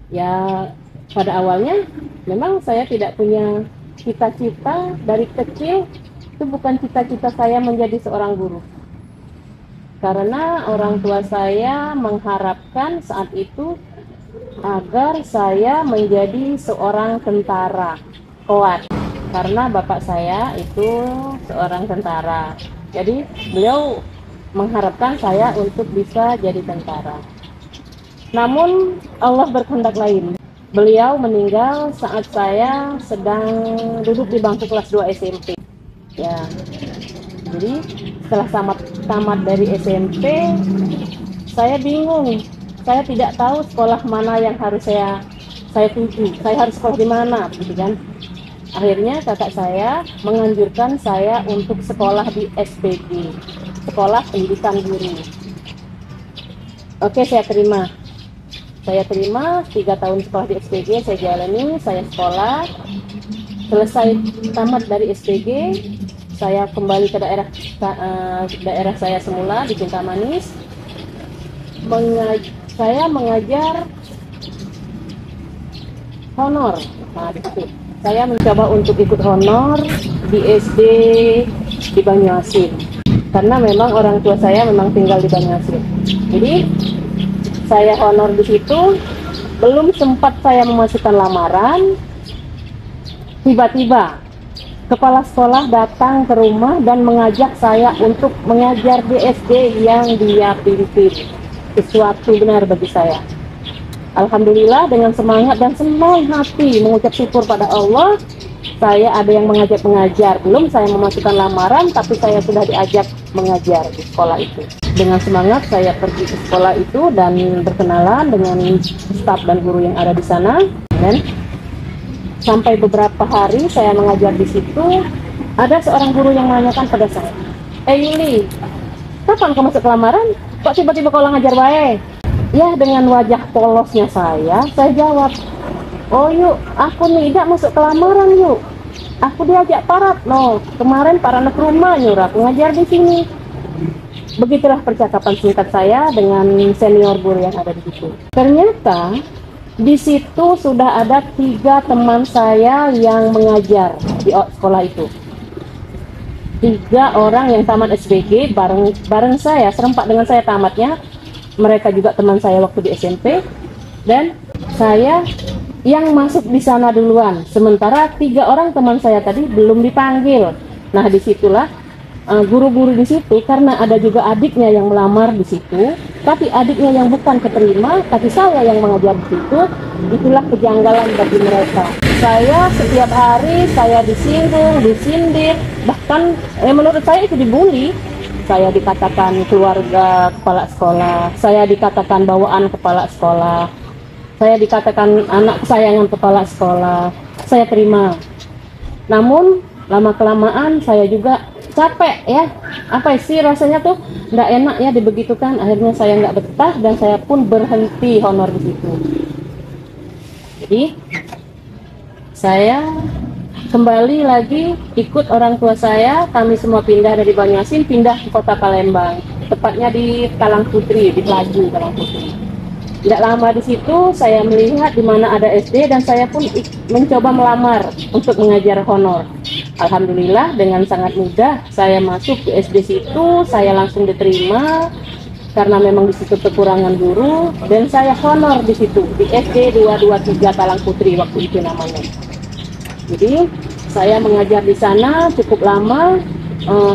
Ya, pada awalnya memang saya tidak punya cita-cita dari kecil, itu bukan cita-cita saya menjadi seorang guru. Karena orang tua saya mengharapkan saat itu agar saya menjadi seorang tentara kuat. Karena bapak saya itu seorang tentara. Jadi beliau mengharapkan saya untuk bisa jadi tentara. Namun Allah berkehendak lain. Beliau meninggal saat saya sedang duduk di bangku kelas 2 SMP. Ya, jadi setelah tamat dari SMP, saya bingung. Saya tidak tahu sekolah mana yang harus saya tuju. Saya harus sekolah di mana, gitu kan? Akhirnya kakak saya menganjurkan saya untuk sekolah di SPG, Sekolah Pendidikan Guru. Oke, saya terima. 3 tahun sekolah di SPG, saya jalani, saya sekolah. Selesai tamat dari SPG, saya kembali ke daerah saya semula di Cintamanis. Saya mengajar honor. Nah, di situ saya mencoba untuk ikut honor di SD di Banyuasin, karena memang orang tua saya memang tinggal di Banyuasin. Jadi saya honor di situ, belum sempat saya memasukkan lamaran, tiba-tiba kepala sekolah datang ke rumah dan mengajak saya untuk mengajar di SD yang dia pimpin. Sesuatu benar bagi saya. Alhamdulillah, dengan semangat dan senang hati mengucap syukur pada Allah, saya ada yang mengajak mengajar. Belum saya memasukkan lamaran, tapi saya sudah diajak mengajar di sekolah itu. Dengan semangat saya pergi ke sekolah itu dan berkenalan dengan staf dan guru yang ada di sana. Dan sampai beberapa hari saya mengajar di situ, ada seorang guru yang menanyakan pada saya, Yuli, kapan kau masuk ke lamaran? Kok tiba-tiba kau ngajar baik? Ya, dengan wajah polosnya saya jawab, oh yuk, aku nih tidak masuk ke lamaran yuk. Aku diajak parat, no. Kemarin para anak rumah nyuruh aku ngajar di sini. Begitulah percakapan singkat saya dengan senior guru yang ada di situ. Ternyata di situ sudah ada 3 teman saya yang mengajar di sekolah itu. 3 orang yang tamat SPG bareng saya, serempak dengan saya tamatnya. Mereka juga teman saya waktu di SMP, dan saya yang masuk di sana duluan. Sementara 3 orang teman saya tadi belum dipanggil. Nah, disitulah guru-guru di situ, karena ada juga adiknya yang melamar di situ, tapi adiknya yang bukan keterima, tapi saya yang mengajar di situ. Itulah kejanggalan bagi mereka. Saya setiap hari saya disinggung, disindir, bahkan menurut saya itu dibully. Saya dikatakan keluarga kepala sekolah, saya dikatakan bawaan kepala sekolah, saya dikatakan anak kesayangan kepala sekolah. Saya terima. Namun lama-kelamaan saya juga capek ya. Apa sih rasanya tuh nggak enak ya dibegitukan. Akhirnya saya nggak betah dan saya pun berhenti honor di situ. Jadi saya kembali lagi ikut orang tua saya. Kami semua pindah dari Banyuasin, pindah ke kota Palembang, tepatnya di Talang Putri, di Pelaju Talang Putri. Tidak lama di situ saya melihat di mana ada SD dan saya pun mencoba melamar untuk mengajar honor. Alhamdulillah dengan sangat mudah saya masuk ke SD situ, saya langsung diterima karena memang di situ kekurangan guru, dan saya honor di situ di SD 223 Talang Putri waktu itu namanya. Jadi saya mengajar di sana cukup lama,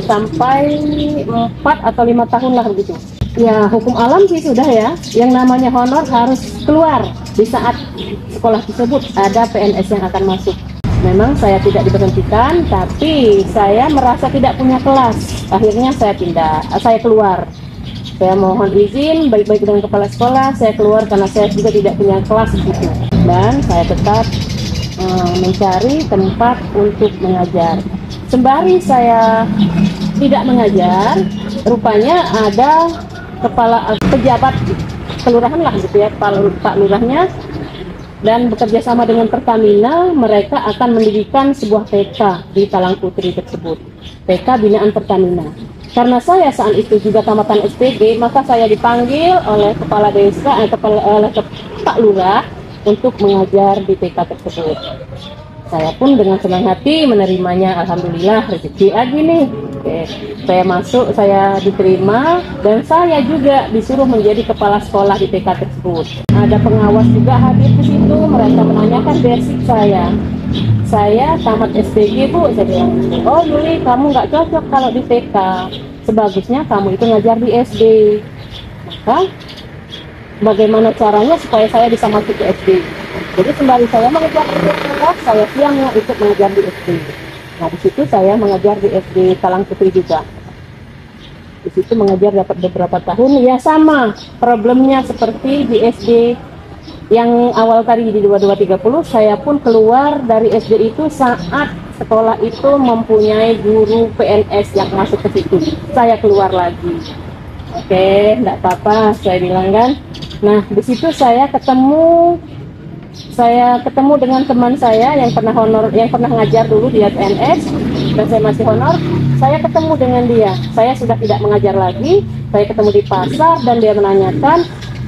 sampai 4 atau 5 tahun lah begitu. Ya, hukum alam sih sudah ya. Yang namanya honor harus keluar di saat sekolah tersebut ada PNS yang akan masuk. Memang saya tidak diberhentikan, tapi saya merasa tidak punya kelas. Akhirnya saya keluar. Saya mohon izin baik-baik dengan kepala sekolah, saya keluar karena saya juga tidak punya kelas di situ. Dan saya tetap mencari tempat untuk mengajar. Sembari saya tidak mengajar, rupanya ada kepala pejabat kelurahan lah gitu ya, Pak Lurahnya, dan bekerja sama dengan Pertamina, mereka akan mendirikan sebuah TK di Talang Putri tersebut, TK binaan Pertamina. Karena saya saat itu juga tamatan SPG, maka saya dipanggil oleh kepala desa, oleh Pak Lurah untuk mengajar di TK tersebut. Saya pun dengan senang hati menerimanya. Alhamdulillah, rezeki lagi nih. Oke, saya masuk, saya diterima, dan saya juga disuruh menjadi kepala sekolah di TK tersebut. Ada pengawas juga hadir di situ, mereka menanyakan basic saya. Saya tamat SPG, Bu. Saya bilang, oh Yuli, kamu nggak cocok kalau di TK. Sebagusnya kamu itu ngajar di SD. Maka bagaimana caranya supaya saya bisa masuk ke SD? Jadi sembari saya mengajar di TK, saya siangnya ikut mengajar di SD. Nah, di situ saya mengajar di SD Talang Putri juga. Di situ mengajar dapat beberapa tahun. Ya sama, problemnya seperti di SD yang awal tadi di 2230, saya pun keluar dari SD itu saat sekolah itu mempunyai guru PNS yang masuk ke situ. Saya keluar lagi. Oke, enggak apa-apa, saya bilang kan. Nah, di situ saya ketemu dengan teman saya yang pernah honor, yang pernah ngajar dulu di PNS, dan saya masih honor. Saya ketemu dengan dia. Saya sudah tidak mengajar lagi. Saya ketemu di pasar dan dia menanyakan,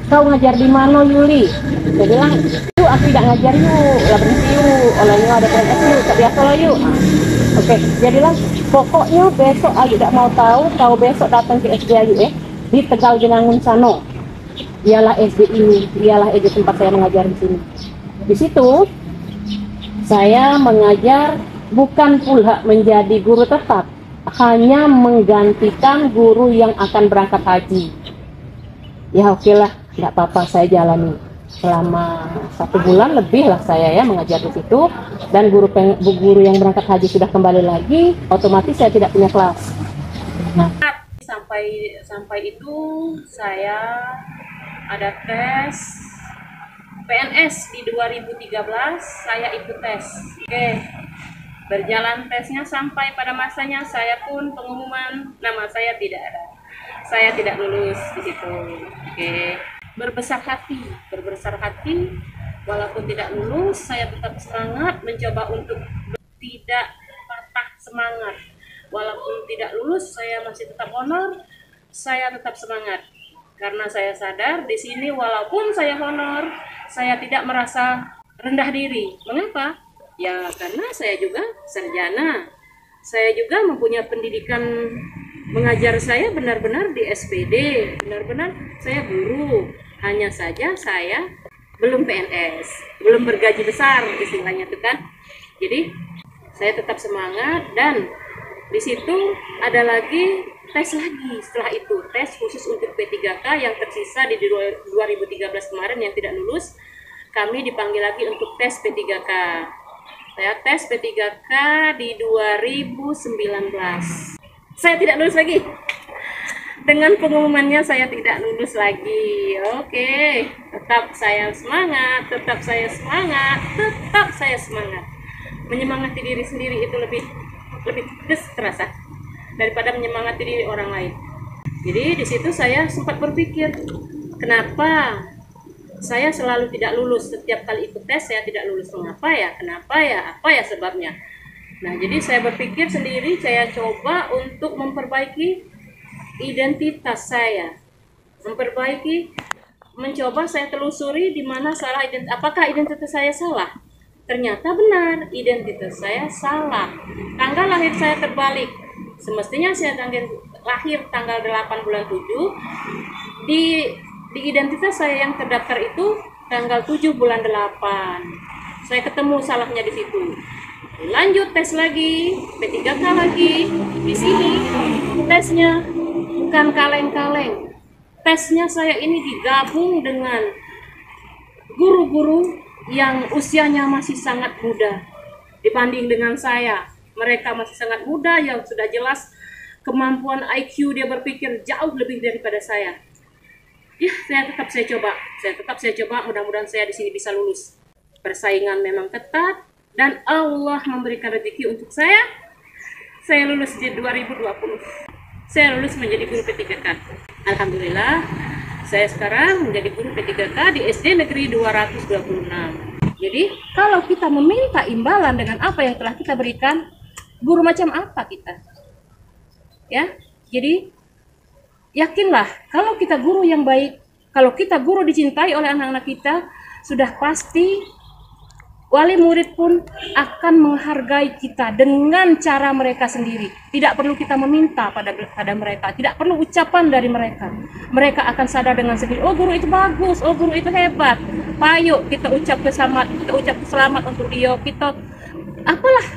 kau ngajar di mana Yuli? Saya bilang, yuk aku tidak ngajar yuk, lah berhenti yuk, olehnya ada PNS yuk, tak biasa lah yuk. Oke, dia bilang, pokoknya besok aku tidak mau tahu, kau besok datang ke SD Ayu di Tegal Jenangun Sano. Ialah SD ini, ialah SD tempat saya mengajar di sini. Di situ saya mengajar bukan pula menjadi guru tetap, hanya menggantikan guru yang akan berangkat haji. Ya oke lah, nggak apa-apa, saya jalani. Selama 1 bulan lebih lah saya ya mengajar di situ, dan guru yang berangkat haji sudah kembali lagi, otomatis saya tidak punya kelas. Nah, sampai itu saya ada tes PNS di 2013, saya ikut tes. Oke, berjalan tesnya sampai pada masanya saya pun pengumuman nama saya tidak ada. Saya tidak lulus di situ. Oke, berbesar hati, walaupun tidak lulus, saya tetap semangat mencoba untuk tidak patah semangat. Walaupun tidak lulus, saya masih tetap honor, saya tetap semangat. Karena saya sadar di sini walaupun saya honor, saya tidak merasa rendah diri. Mengapa? Ya karena saya juga sarjana. Saya juga mempunyai pendidikan mengajar, saya benar-benar di SPD, benar-benar saya guru. Hanya saja saya belum PNS, belum bergaji besar istilahnya itu kan. Jadi saya tetap semangat, dan di situ ada lagi tes lagi. Setelah itu tes khusus untuk P3K yang tersisa di 2013 kemarin yang tidak lulus, kami dipanggil lagi untuk tes P3K. Saya tes P3K di 2019. Saya tidak lulus lagi. Dengan pengumumannya saya tidak lulus lagi. Oke, tetap saya semangat, menyemangati diri sendiri itu lebih terasa daripada menyemangati diri orang lain. Jadi di situ saya sempat berpikir, kenapa saya selalu tidak lulus? Setiap kali ikut tes saya tidak lulus. Mengapa ya? Kenapa ya? Apa ya sebabnya? Nah, jadi saya berpikir sendiri, saya coba untuk memperbaiki identitas saya. Mencoba saya telusuri di mana salah apakah identitas saya salah? Ternyata benar, identitas saya salah. Tanggal lahir saya terbalik. Semestinya saya lahir tanggal 8 bulan 7. Di identitas saya yang terdaftar itu tanggal 7 bulan 8. Saya ketemu salahnya di situ. Lanjut tes lagi, P3K lagi. Di sini tesnya bukan kaleng-kaleng. Tesnya saya ini digabung dengan guru-guru yang usianya masih sangat muda dibanding dengan saya. Mereka masih sangat muda, yang sudah jelas kemampuan IQ dia berpikir jauh lebih daripada saya. Ya, saya tetap saya coba, mudah-mudahan saya di sini bisa lulus. Persaingan memang ketat, dan Allah memberikan rezeki untuk saya. Saya lulus di 2020. Saya lulus menjadi guru P3K. Alhamdulillah, saya sekarang menjadi guru P3K di SD Negeri 226. Jadi, kalau kita meminta imbalan dengan apa yang telah kita berikan, guru macam apa kita? Ya, jadi yakinlah, kalau kita guru yang baik, kalau kita guru dicintai oleh anak-anak kita, sudah pasti wali murid pun akan menghargai kita dengan cara mereka sendiri. Tidak perlu kita meminta pada mereka, tidak perlu ucapan dari mereka. Mereka akan sadar dengan sendiri, oh guru itu bagus, oh guru itu hebat. Ayo kita ucap selamat untuk dia, kita apalah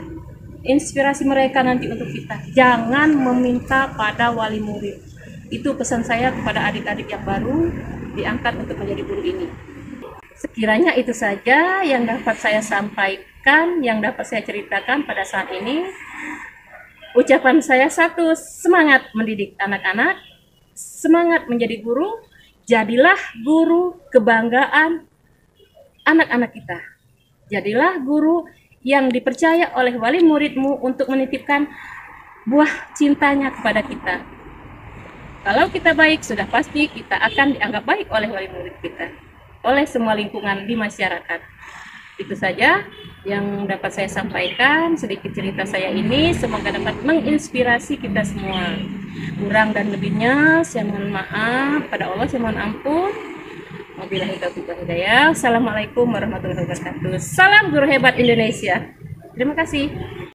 inspirasi mereka nanti untuk kita. Jangan meminta pada wali murid. Itu pesan saya kepada adik-adik yang baru diangkat untuk menjadi guru ini. Sekiranya itu saja yang dapat saya sampaikan, yang dapat saya ceritakan pada saat ini. Ucapan saya satu, semangat mendidik anak-anak, semangat menjadi guru, jadilah guru kebanggaan anak-anak kita. Jadilah guru yang dipercaya oleh wali muridmu untuk menitipkan buah cintanya kepada kita. Kalau kita baik, sudah pasti kita akan dianggap baik oleh wali murid kita, oleh semua lingkungan di masyarakat. Itu saja yang dapat saya sampaikan, sedikit cerita saya ini, semoga dapat menginspirasi kita semua. Kurang dan lebihnya saya mohon maaf, pada Allah saya mohon ampun. Wabillahi taufiq wal hidayah. Assalamualaikum warahmatullahi wabarakatuh. Salam guru hebat Indonesia. Terima kasih.